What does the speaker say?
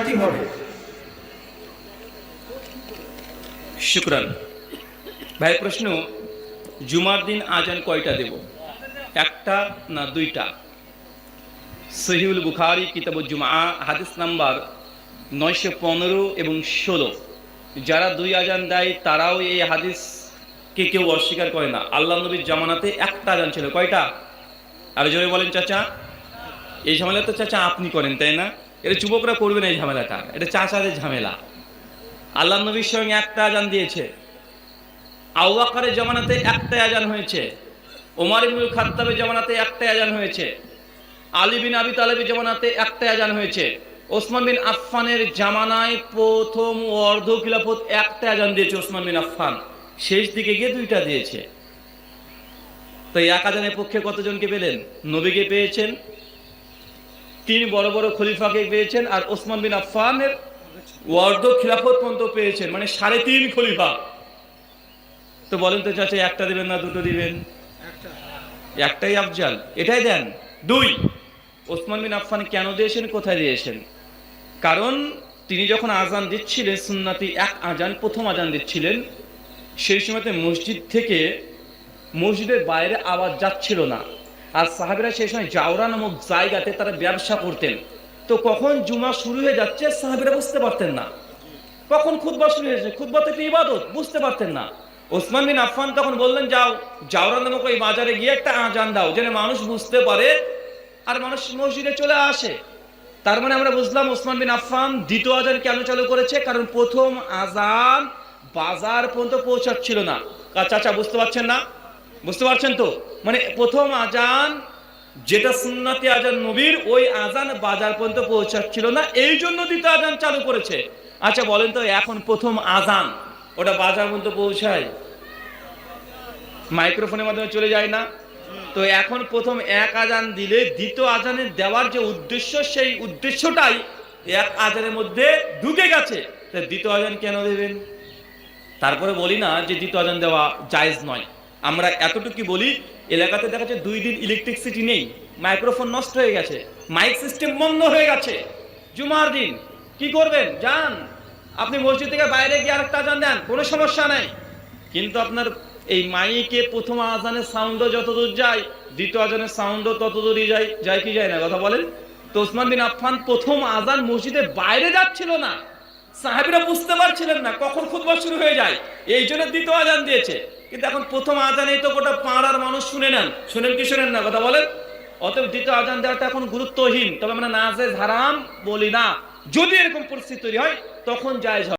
কি হবে? শুকরান ভাই। প্রশ্ন, জুমার দিন আজান কয়টা দেব, একটা না দুইটা? সহিহুল বুখারী কিতাবুল জুমআ হাদিস নাম্বার 915 এবং 16। যারা দুই আজান দেয় তারাও এই হাদিসকে কেউ অস্বীকার করে না। আল্লাহ নবীর জামানাতে একটা আজান ছিল। কয়টা? আর জোরে বলেন চাচা। এই ঝামেলা তো চাচা আপনি করেন, তাই না? এটা যুবকরা করবে না এই ঝামেলাটা, এটা চাচাদের ঝামেলা। আল্লাহ নবীর সঙ্গে একটা আজান দিয়েছে। আবু বকরের জামানাতে একটা আজান হয়েছে। ওমর ইবনুল খাত্তাবের জামানাতে একটা আজান হয়েছে। আলী বিন আবি তালেবের জামানাতে একটা আজান হয়েছে। ওসমান বিন আফফানের জামানায় প্রথম অর্ধ খিলাফত একটা আজান দিয়েছে ওসমান বিন আফফান, শেষ দিকে গিয়ে দুইটা দিয়েছে। তো এক আজানের পক্ষে কতজনকে পেলেন? নবীকে পেয়েছেন, তিন বড় বড় খলিফাকে পেয়েছেন, আর ওসমান বিন আফফানের অর্ধ খিলাফত পর্যন্ত পেয়েছেন, মানে 3.5 খলিফা। তো বলেন তো চাচা, একটা দিবেন না দুটো দিবেন? একটাই আফজাল, এটাই দেন। দুই, ওসমান বিন আফফান কেন দিয়েছেন, কোথায় দিয়েছেন? কারণ তিনি যখন আজান দিচ্ছিলেন, সুন্নাতি এক আজান, প্রথম আজান দিচ্ছিলেন, সেই সময়তে মসজিদ থেকে মসজিদের বাইরে আওয়াজ যাচ্ছিল না। আর সাহাবীরা সেই সময় জাওরা নামক জায়গাতে তারা ব্যবসা করতেন। তো কখন জুমা শুরু হয়ে যাচ্ছে সাহাবীরা বুঝতে পারতেন না, কখন খুতবা শুরু হয়েছে, খুতবা তো একটা ইবাদত, বুঝতে পারতেন না। ওসমান বিন আফফান তখন বললেন, যাও জাওরা নামক ওই বাজারে গিয়ে একটা আজান দাও, যেন মানুষ বুঝতে পারে আর মানুষ মসজিদে চলে আসে। তার মানে আমরা বুঝলাম ওসমান বিন আফফান দ্বিতীয় আজান কেন চালু করেছে, কারণ প্রথম আজান বাজার পর্যন্ত পৌঁছাচ্ছিল না। চাচা বুঝতে পারছেন না? বুঝতে পারছেন তো? মানে প্রথম আজান যেটা সুন্নতি আজান নবীর, ওই আজান বাজার পর্যন্ত পৌঁছাচ্ছিল না, এই জন্য দ্বিতীয় আজান চালু করেছে। আচ্ছা বলেন তো, এখন প্রথম আজান ওটা বাজার পর্যন্ত পৌঁছায়? মাইক্রোফোনের মাধ্যমে চলে যায় না? তো এখন প্রথম এক আজান দিলে দ্বিতীয় আজানের দেওয়ার যে উদ্দেশ্য, সেই উদ্দেশ্যটাই এক আজানের মধ্যে ঢুকে গেছে। দ্বিতীয় আজান কেন দেবেন? তারপরে বলি না যে দ্বিতীয় আজান দেওয়া জায়েজ নয়, আমরা এতটুকু বলি, এলাকাতে দেখা যাচ্ছে 2 দিন ইলেকট্রিসিটি নেই, মাইক্রোফোন নষ্ট হয়ে গেছে, মাইক সিস্টেম বন্ধ হয়ে গেছে। জুমার দিন কি করবেন? যান আপনি মসজিদ থেকে বাইরে গিয়ে আরেকটা আজান দেন, কোনো সমস্যা নাই। কিন্তু আপনার এই মাইকে প্রথম আজানের সাউন্ডও যতদূর যায়, দ্বিতীয় আজানের সাউন্ডও ততদূরই যায়। যায় কি যায় না, কথা বলেন তো? ওসমান বিন আফফান প্রথম আজান মসজিদের বাইরে যাচ্ছিল না, সাহাবীরা বুঝতে পারছিলেন না কখন খুতবা শুরু হয়ে যায়, এই জন্য দ্বিতীয় আজান দিয়েছে। কিন্তু এখন প্রথম আজানেই তো গোটা পাড়ার মানুষ শুনে নেন, শুনেন কি শুনেন না, কথা বলেন? অতএব দ্বিতীয় আজান দেওয়াটা এখন গুরুত্বহীন। তবে আমরা নাজেজ হারাম বলি না, যদি এরকম পরিস্থিতি তৈরি হয় তখন জায়েজ হবে।